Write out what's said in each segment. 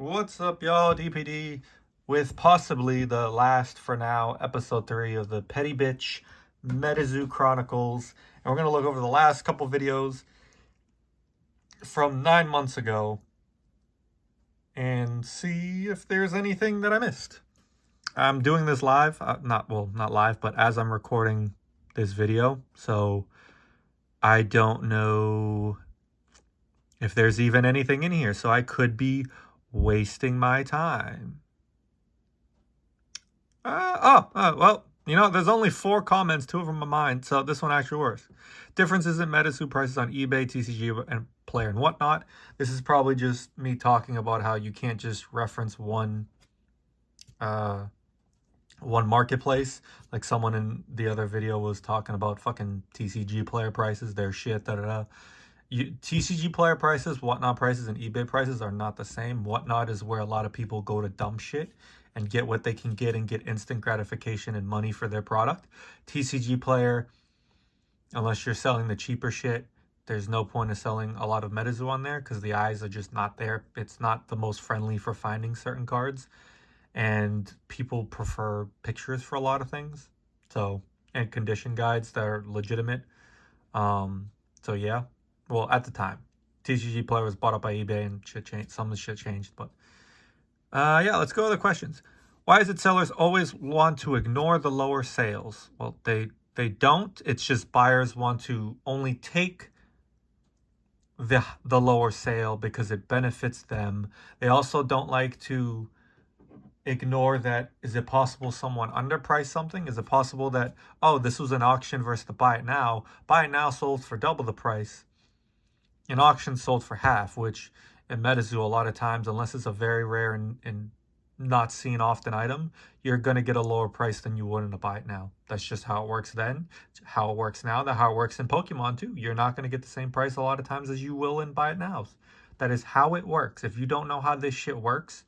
What's up, y'all? DPD with possibly the last, for now, episode 3 of the Petty Bitch MetaZoo Chronicles. And we're going to look over the last couple videos from 9 months ago and see if there's anything that I missed. I'm doing this live, not live, but as I'm recording this video. So I don't know if there's even anything in here. So I could be wasting my time. Well, there's only 4 comments, 2 of them are mine, so this one actually works. Differences in MetaZoo prices on eBay, TCG, and Player and whatnot. This is probably just me talking about how you can't just reference one marketplace. Like someone in the other video was talking about fucking TCG player prices, their shit, TCG player prices, whatnot prices, and eBay prices are not the same. Whatnot is where a lot of people go to dump shit and get what they can get and get instant gratification and money for their product. TCG player, unless you're selling the cheaper shit, there's no point of selling a lot of MetaZoo on there because the eyes are just not there. It's not the most friendly for finding certain cards. And people prefer pictures for a lot of things. And condition guides that are legitimate. So yeah. Well, at the time, TCG player was bought up by eBay and shit changed. Some of the shit changed, but yeah, let's go to the questions. Why is it sellers always want to ignore the lower sales? Well, they don't. It's just buyers want to only take the lower sale because it benefits them. They also don't like to ignore that. Is it possible someone underpriced something? Is it possible that, oh, this was an auction versus the buy it now? Buy it now sold for double the price. An auction sold for half, which in MetaZoo, a lot of times, unless it's a very rare and not seen often item, you're going to get a lower price than you would in a buy it now. That's just how it works then, how it works now, how it works in Pokemon too. You're not going to get the same price a lot of times as you will in buy it nows. That is how it works. If you don't know how this shit works,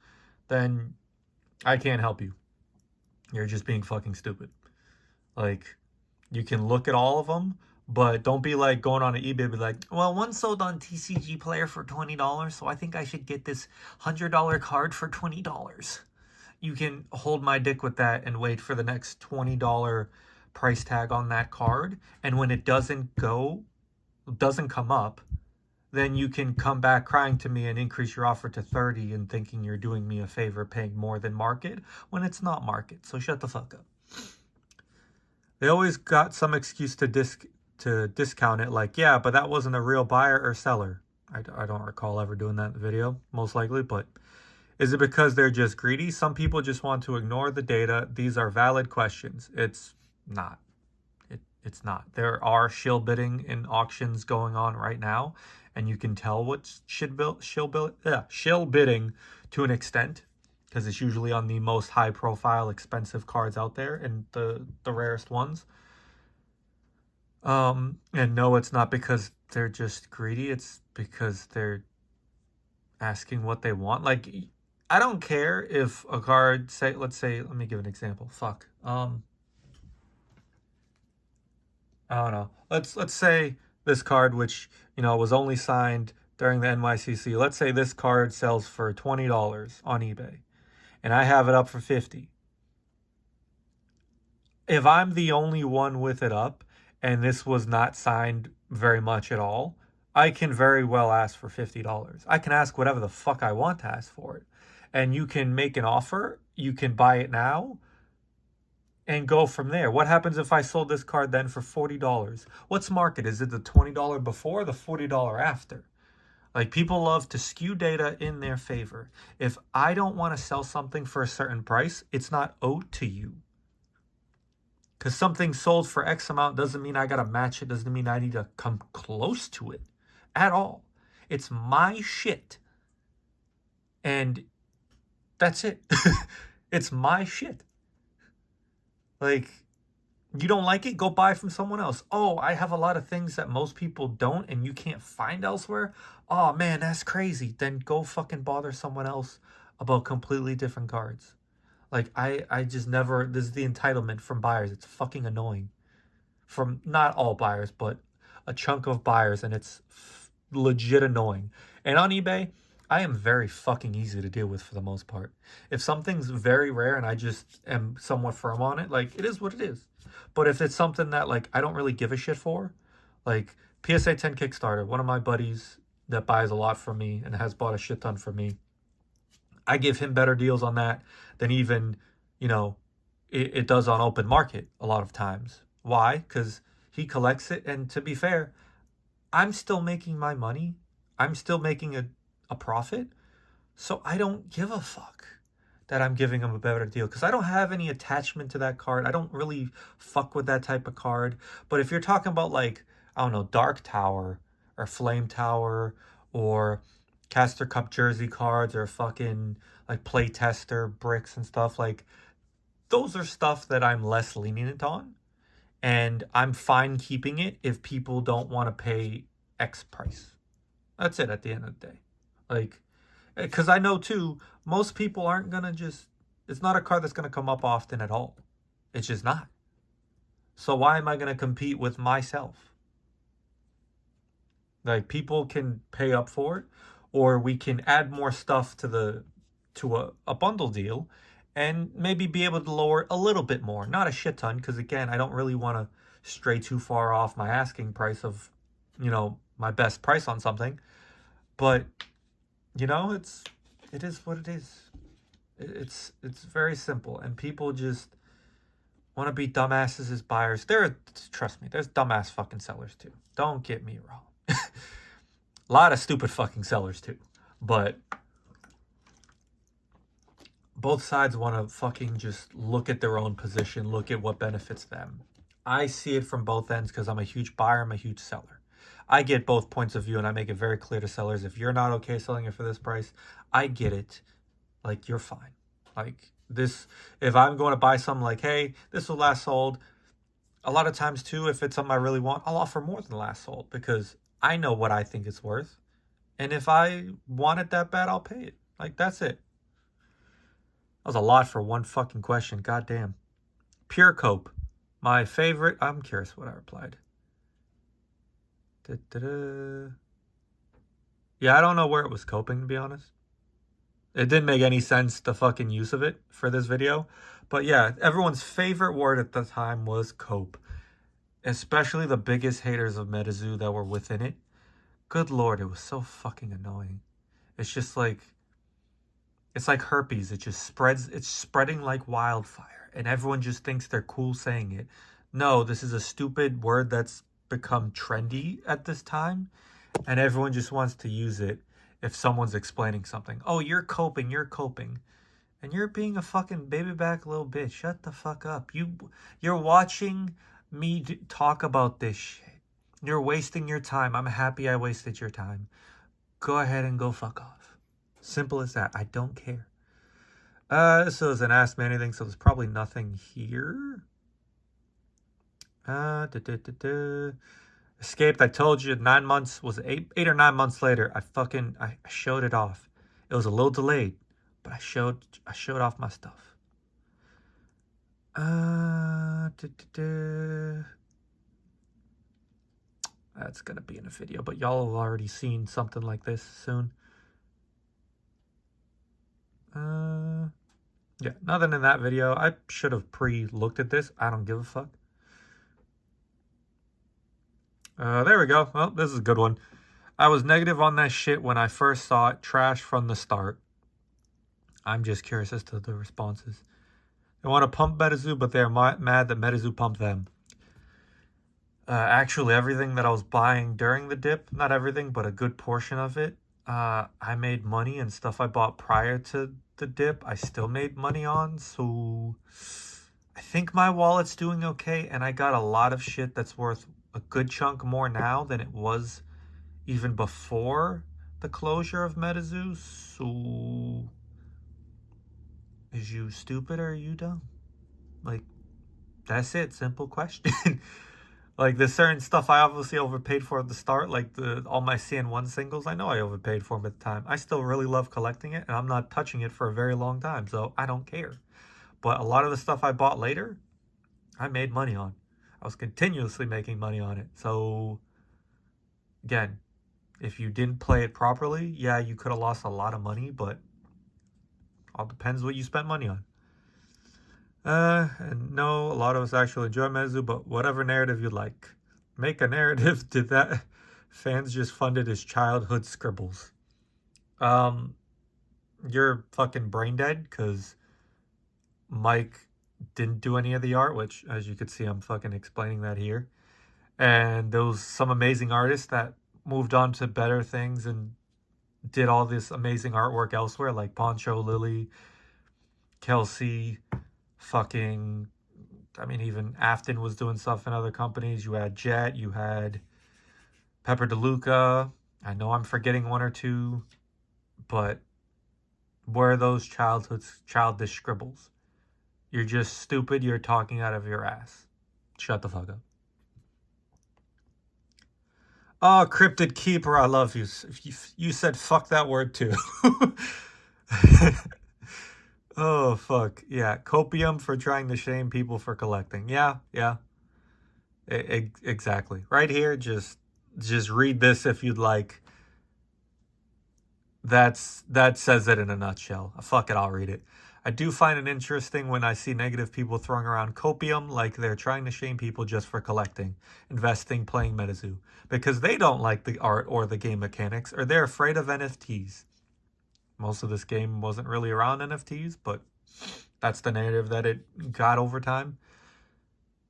then I can't help you. You're just being fucking stupid. Like, you can look at all of them, but don't be like going on eBay and be like, well, one sold on TCG player for $20, so I think I should get this $100 card for $20. You can hold my dick with that and wait for the next $20 price tag on that card. And when it doesn't come up, then you can come back crying to me and increase your offer to 30 and thinking you're doing me a favor paying more than market when it's not market. So shut the fuck up. They always got some excuse to discount it, like, yeah, but that wasn't a real buyer or seller. I don't recall ever doing that in the video, most likely, but is it because they're just greedy? Some people just want to ignore the data. These are valid questions. It's not. It's not. There are shill bidding in auctions going on right now, and you can tell what's shill bidding to an extent, because it's usually on the most high-profile, expensive cards out there and the rarest ones. And no, it's not because they're just greedy. It's because they're asking what they want. Like, I don't care if a card, let me give an example. I don't know. Let's say this card, which, was only signed during the NYCC. Let's say this card sells for $20 on eBay, and I have it up for $50. If I'm the only one with it up, and this was not signed very much at all, I can very well ask for $50. I can ask whatever the fuck I want to ask for it. And you can make an offer. You can buy it now and go from there. What happens if I sold this card then for $40? What's market? Is it the $20 before or the $40 after? Like, people love to skew data in their favor. If I don't want to sell something for a certain price, it's not owed to you. Because something sold for X amount doesn't mean I got to match it. Doesn't mean I need to come close to it at all. It's my shit. And that's it. It's my shit. Like, you don't like it? Go buy from someone else. Oh, I have a lot of things that most people don't and you can't find elsewhere? Oh, man, that's crazy. Then go fucking bother someone else about completely different cards. Like, I just never, this is the entitlement from buyers. It's fucking annoying. From not all buyers, but a chunk of buyers, and it's legit annoying. And on eBay, I am very fucking easy to deal with for the most part. If something's very rare and I just am somewhat firm on it, like, it is what it is. But if it's something that, like, I don't really give a shit for, like PSA 10 Kickstarter, one of my buddies that buys a lot from me and has bought a shit ton from me, I give him better deals on that than even, you know, it does on open market a lot of times. Why? Because he collects it, and to be fair, I'm still making my money. I'm still making a profit. So I don't give a fuck that I'm giving him a better deal because I don't have any attachment to that card. I don't really fuck with that type of card. But if you're talking about, like, I don't know, Dark Tower or Flame Tower or Caster Cup jersey cards or fucking like playtester bricks and stuff, like, those are stuff that I'm less lenient on. And I'm fine keeping it if people don't want to pay X price. That's it at the end of the day. Like, because I know too, most people aren't gonna just, it's not a card that's gonna come up often at all. It's just not. So why am I gonna compete with myself? Like, people can pay up for it, or we can add more stuff to a bundle deal and maybe be able to lower it a little bit more. Not a shit ton, because again, I don't really want to stray too far off my asking price of, my best price on something. But it is what it is. It's very simple, and people just want to be dumbasses as buyers. Trust me, there's dumbass fucking sellers too. Don't get me wrong. A lot of stupid fucking sellers too. But both sides want to fucking just look at their own position, look at what benefits them. I see it from both ends because I'm a huge buyer, I'm a huge seller. I get both points of view, and I make it very clear to sellers, if you're not okay selling it for this price, I get it. Like, you're fine. Like, this, if I'm going to buy something, like, hey, this will last sold, a lot of times too, if it's something I really want, I'll offer more than last sold because I know what I think it's worth. And if I want it that bad, I'll pay it. Like, that's it. That was a lot for one fucking question. Goddamn. Pure Cope. My favorite. I'm curious what I replied. Yeah, I don't know where it was coping, to be honest. It didn't make any sense, the fucking use of it for this video. But yeah, everyone's favorite word at the time was cope. Especially the biggest haters of MetaZoo that were within it. Good lord, it was so fucking annoying. It's just like, it's like herpes. It just spreads. It's spreading like wildfire. And everyone just thinks they're cool saying it. No, this is a stupid word that's become trendy at this time. And everyone just wants to use it if someone's explaining something. Oh, you're coping. And you're being a fucking baby back little bitch. Shut the fuck up. You're watching me talk about this shit. You're wasting your time. I'm happy I wasted your time. Go ahead and go fuck off. Simple as that. I don't care. This was an Ask Me Anything, so there's probably nothing here. Escaped. I told you 9 months was 8 or 9 months later. I showed it off. It was a little delayed, but I showed off my stuff. That's gonna be in a video, but y'all have already seen something like this soon. Yeah, nothing in that video. I should have pre-looked at this. I don't give a fuck. There we go. Well, this is a good one. I was negative on that shit when I first saw it. Trash from the start. I'm just curious as to the responses. They want to pump MetaZoo, but they're mad that MetaZoo pumped them. Actually, everything that I was buying during the dip, not everything, but a good portion of it, I made money, and stuff I bought prior to the dip, I still made money on. So I think my wallet's doing okay, and I got a lot of shit that's worth a good chunk more now than it was even before the closure of MetaZoo. So is you stupid or are you dumb? Like, that's it. Simple question. Like, there's certain stuff I obviously overpaid for at the start, like all my CN1 singles. I know I overpaid for them at the time. I still really love collecting it, and I'm not touching it for a very long time, so I don't care. But a lot of the stuff I bought later, I made money on. I was continuously making money on it. So, again, If you didn't play it properly, yeah, you could have lost a lot of money, but all depends what you spent money on. And no, a lot of us actually enjoy MetaZoo, but whatever narrative you like. Make a narrative. Did that fans just funded his childhood scribbles? You're fucking brain dead, because Mike didn't do any of the art, which, as you could see, I'm fucking explaining that here. And there was some amazing artists that moved on to better things and did all this amazing artwork elsewhere, like Poncho, Lily, Kelsey, fucking, I mean, even Afton was doing stuff in other companies. You had Jet, you had Pepper DeLuca. I know I'm forgetting one or two, but where are those childish scribbles? You're just stupid. You're talking out of your ass. Shut the fuck up. Oh, Cryptid Keeper, I love you. You said fuck that word too. Oh, fuck. Yeah, copium for trying to shame people for collecting. Yeah, yeah. Exactly. Right here, just read this if you'd like. That says it in a nutshell. Fuck it, I'll read it. I do find it interesting when I see negative people throwing around copium like they're trying to shame people just for collecting, investing, playing MetaZoo, because they don't like the art or the game mechanics, or they're afraid of NFTs. Most of this game wasn't really around NFTs, but that's the narrative that it got over time.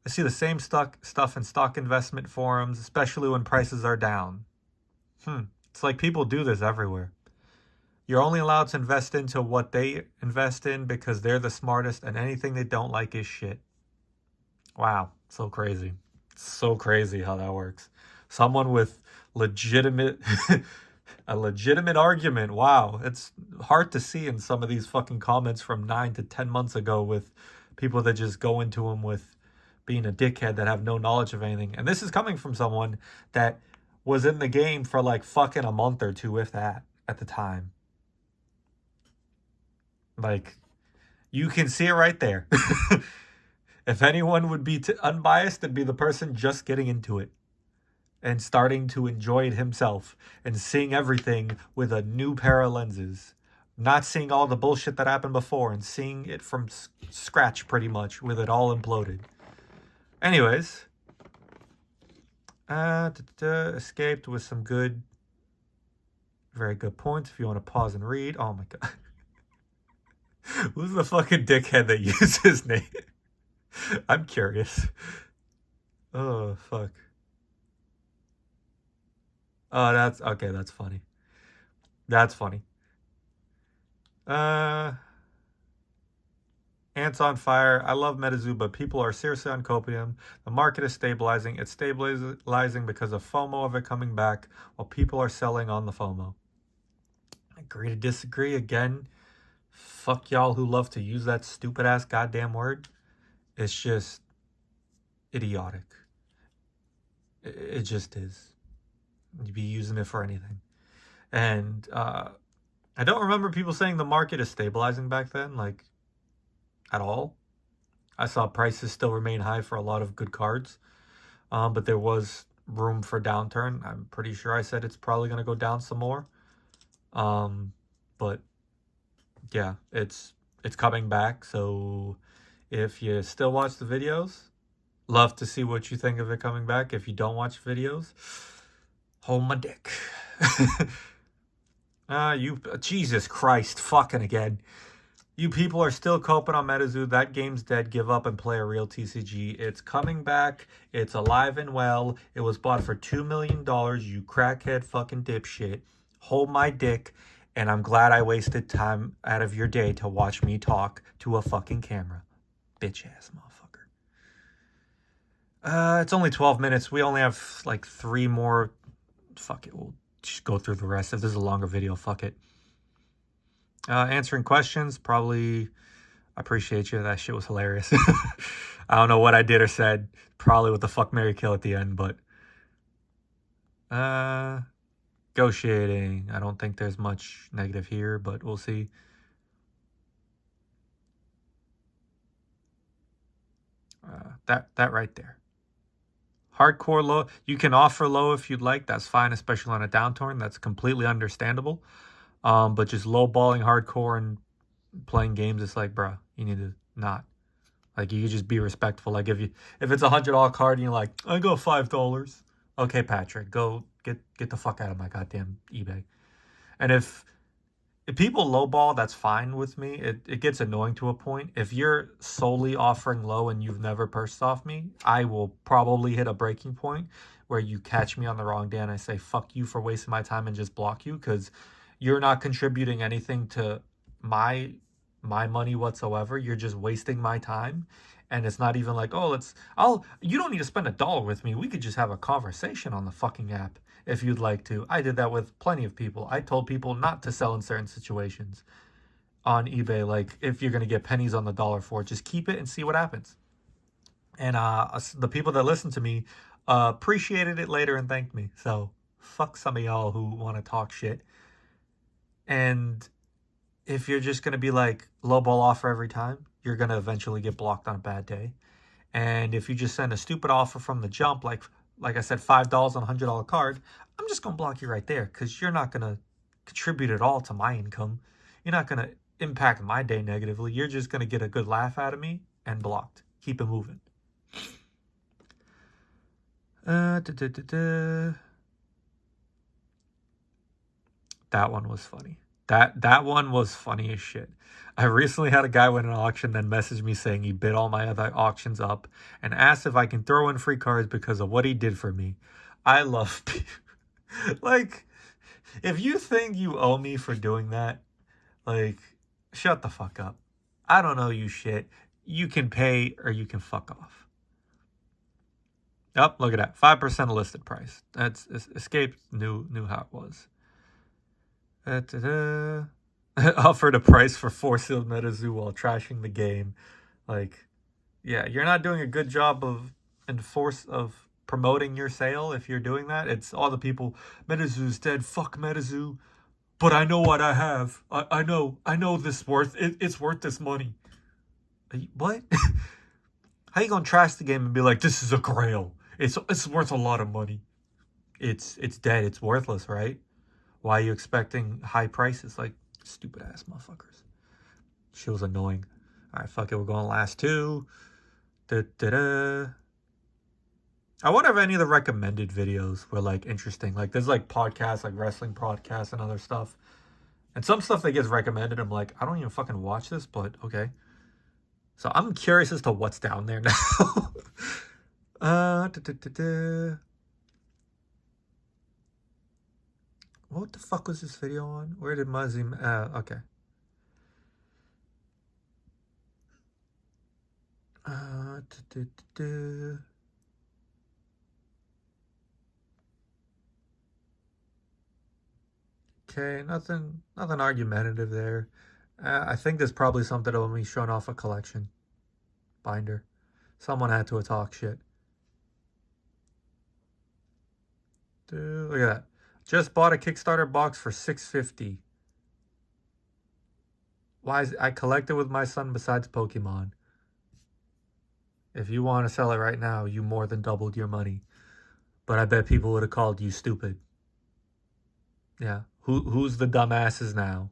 I see the same stuff in stock investment forums, especially when prices are down. It's like people do this everywhere. You're only allowed to invest into what they invest in because they're the smartest, and anything they don't like is shit. Wow, so crazy. So crazy how that works. Someone with legitimate a legitimate argument. Wow, it's hard to see in some of these fucking comments from 9 to 10 months ago with people that just go into them with being a dickhead that have no knowledge of anything. And this is coming from someone that was in the game for like fucking a month or two, if that, at the time. Like, you can see it right there. If anyone would be unbiased, it'd be the person just getting into it and starting to enjoy it himself and seeing everything with a new pair of lenses. Not seeing all the bullshit that happened before and seeing it from scratch pretty much with it all imploded. Anyways, escaped with some good, very good points if you want to pause and read. Oh my god. Who's the fucking dickhead that used his name? I'm curious. Oh, fuck. Oh, that's okay. That's funny. That's funny. Ants on fire. I love MetaZoo, but people are seriously on copium. The market is stabilizing. It's stabilizing because of FOMO of it coming back, while people are selling on the FOMO. Agree to disagree again. Fuck y'all who love to use that stupid ass goddamn word. It's just idiotic. It just is. You'd be using it for anything. And I don't remember people saying the market is stabilizing back then, like, at all. I saw prices still remain high for a lot of good cards, but there was room for downturn. I'm pretty sure I said it's probably going to go down some more. But yeah, it's coming back. So if you still watch the videos, love to see what you think of it coming back. If you don't watch videos, hold my dick. Jesus Christ, fucking again. You people are still coping on MetaZoo. That game's dead. Give up and play a real TCG. It's coming back. It's alive and well. It was bought for $2 million. You crackhead fucking dipshit. Hold my dick. And I'm glad I wasted time out of your day to watch me talk to a fucking camera. Bitch ass motherfucker. It's only 12 minutes. We only have like 3 more. Fuck it. We'll just go through the rest. If this is a longer video, fuck it. Answering questions, probably. I appreciate you. That shit was hilarious. I don't know what I did or said. Probably with the fuck, marry, kill at the end, but negotiating. I don't think there's much negative here, but we'll see. That right there. Hardcore low, you can offer low if you'd like. That's fine, especially on a downturn. That's completely understandable. But just lowballing hardcore and playing games, it's like, bruh, you need to not. Like, you could just be respectful. Like, if it's $100 card and you're like, I go $5. Okay, Patrick, go get the fuck out of my goddamn eBay. And if people lowball, that's fine with me. It gets annoying to a point. If you're solely offering low and you've never purchased off me, I will probably hit a breaking point where you catch me on the wrong day and I say, fuck you for wasting my time and just block you, because you're not contributing anything to my money whatsoever. You're just wasting my time. And it's not even like, oh, you don't need to spend $1 with me. We could just have a conversation on the fucking app if you'd like to. I did that with plenty of people. I told people not to sell in certain situations on eBay. Like, if you're going to get pennies on the dollar for it, just keep it and see what happens. And the people that listen to me appreciated it later and thanked me. So fuck some of y'all who want to talk shit. And if you're just going to be like lowball offer every time, you're going to eventually get blocked on a bad day. And if you just send a stupid offer from the jump, like I said, $5 on a $100 card, I'm just going to block you right there, because you're not going to contribute at all to my income. You're not going to impact my day negatively. You're just going to get a good laugh out of me and blocked. Keep it moving. That one was funny. That one was funny as shit. I recently had a guy win an auction, then messaged me saying he bid all my other auctions up and asked if I can throw in free cards because of what he did for me. I love people. Like, if you think you owe me for doing that, like, shut the fuck up. I don't owe you shit. You can pay or you can fuck off. Oh, look at that. 5% listed price. That's Escape knew how it was. Offered a price for 4 sealed MetaZoo while trashing the game. Like, yeah, you're not doing a good job of promoting your sale if you're doing that. It's all the people, MetaZoo's dead, fuck MetaZoo. But I know what I have. I know this worth it's worth this money. What? How you gonna trash the game and be like, this is a grail? It's worth a lot of money. It's dead. It's worthless, right? Why are you expecting high prices? Like, stupid ass motherfuckers. She was annoying. All right, fuck it. We're going last two. I wonder if any of the recommended videos were like interesting. Like, there's like podcasts, like wrestling podcasts and other stuff. And some stuff that gets recommended, I'm like, I don't even fucking watch this, but okay. So I'm curious as to what's down there now. What the fuck was this video on? Where did Muzzy... okay. Okay, nothing argumentative there. I think there's probably something of me showing off a collection binder. Someone had to talk shit. Dude, look at that. Just bought a Kickstarter box for $6.50. I collected with my son besides Pokemon. If you want to sell it right now, you more than doubled your money. But I bet people would have called you stupid. Yeah. Who's the dumbasses now?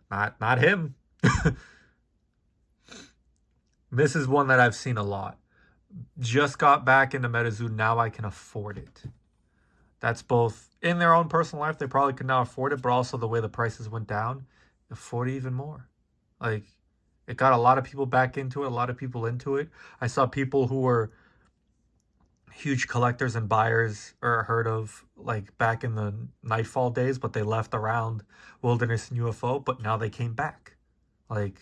Not him. This is one that I've seen a lot. Just got back into MetaZoo. Now I can afford it. That's both in their own personal life, they probably could now afford it, but also the way the prices went down, afford it even more. Like, it got a lot of people back into it, a lot of people into it. I saw people who were huge collectors and buyers or heard of, like, back in the Nightfall days, but they left around Wilderness and UFO, but now they came back. Like,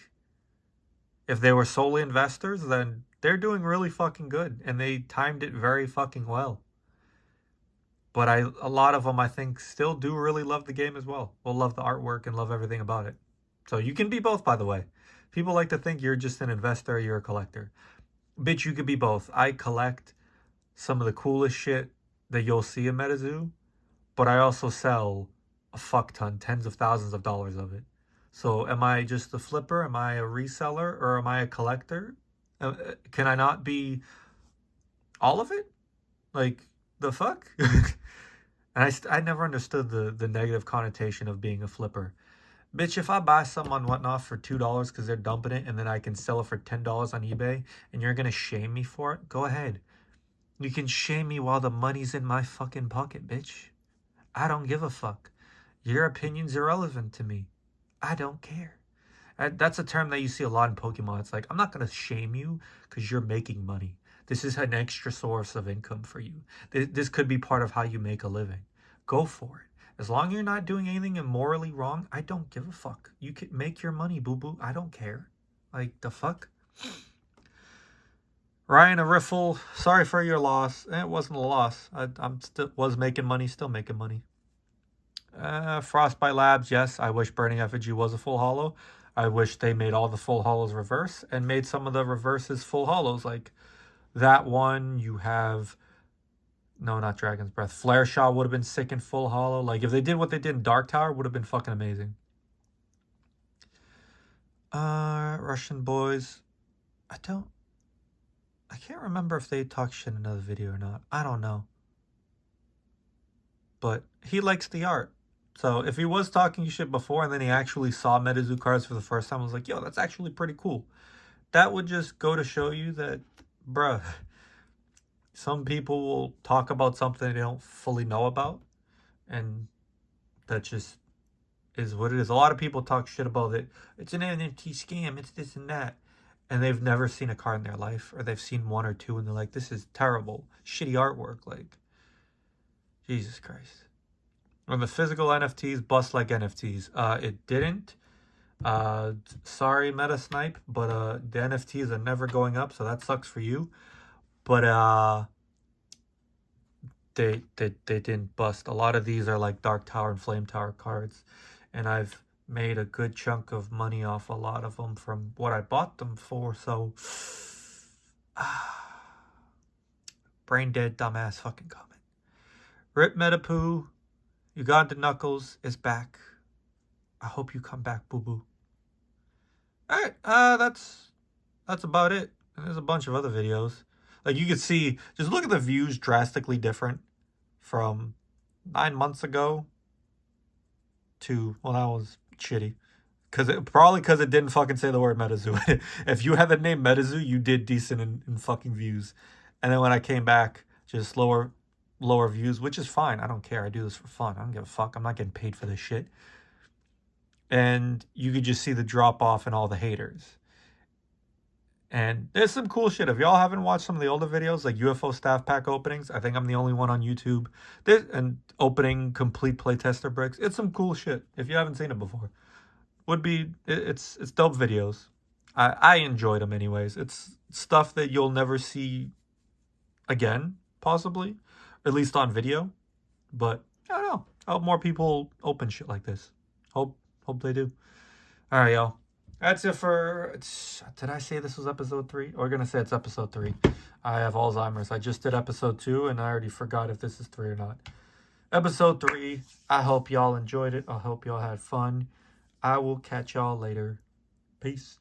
if they were solely investors, then they're doing really fucking good, and they timed it very fucking well. But a lot of them, I think, still do really love the game as well. Will love the artwork and love everything about it. So you can be both, by the way. People like to think you're just an investor or you're a collector. Bitch, you could be both. I collect some of the coolest shit that you'll see in MetaZoo, but I also sell a fuck ton, tens of thousands of dollars of it. So am I just a flipper? Am I a reseller? Or am I a collector? Can I not be all of it? Like, the fuck? And I never understood the negative connotation of being a flipper. Bitch, if I buy something on Whatnot for $2 because they're dumping it, and then I can sell it for $10 on eBay, and you're gonna shame me for it, go ahead. You can shame me while the money's in my fucking pocket, bitch. I don't give a fuck. Your opinion's irrelevant to me. I don't care. That's a term that you see a lot in Pokemon. It's like, I'm not going to shame you because you're making money. This is an extra source of income for you. This could be part of how you make a living. Go for it. As long as you're not doing anything immorally wrong, I don't give a fuck. You can make your money, boo-boo. I don't care. Like, the fuck? Ryan, a riffle. Sorry for your loss. It wasn't a loss. I'm still was making money, still making money. Frostbite Labs, yes. I wish Burning Effigy was a full holo. I wish they made all the full holos reverse and made some of the reverses full holos. Like that one, you have... No, not Dragon's Breath. Flare Shot would have been sick in full holo. Like if they did what they did in Dark Tower, would have been fucking amazing. Russian Boys. I can't remember if they talk shit in another video or not. I don't know. But he likes the art. So if he was talking shit before and then he actually saw MetaZoo cards for the first time, I was like, yo, that's actually pretty cool. That would just go to show you that, bruh, some people will talk about something they don't fully know about. And that just is what it is. A lot of people talk shit about it. It's an NFT scam. It's this and that. And they've never seen a card in their life. Or they've seen one or two and they're like, this is terrible. Shitty artwork. Like, Jesus Christ. When the physical NFTs bust like NFTs. It didn't. Sorry, Meta Snipe, but the NFTs are never going up, so that sucks for you. But they didn't bust. A lot of these are like Dark Tower and Flame Tower cards, and I've made a good chunk of money off a lot of them from what I bought them for. So brain dead dumbass fucking comment. Rip Metapoo. Uganda Knuckles is back. I hope you come back, boo-boo. Alright, that's about it. And there's a bunch of other videos. Like you can see, just look at the views drastically different from 9 months ago to, well, that was shitty. Probably because it didn't fucking say the word MetaZoo. If you had the name MetaZoo, you did decent in fucking views. And then when I came back, just lower views, which is fine. I don't care. I do this for fun. I don't give a fuck. I'm not getting paid for this shit. And you could just see the drop off in all the haters. And there's some cool shit. If y'all haven't watched some of the older videos, like UFO staff pack openings, I think I'm the only one on YouTube. And opening complete playtester bricks. It's some cool shit. If you haven't seen it before, it's dope videos. I enjoyed them anyways. It's stuff that you'll never see again, possibly. At least on video. But I don't know. I hope more people open shit like this. Hope they do. Alright, y'all. That's it for... Did I say this was episode 3? We're going to say it's episode 3. I have Alzheimer's. I just did episode 2, and I already forgot if this is 3 or not. Episode 3. I hope y'all enjoyed it. I hope y'all had fun. I will catch y'all later. Peace.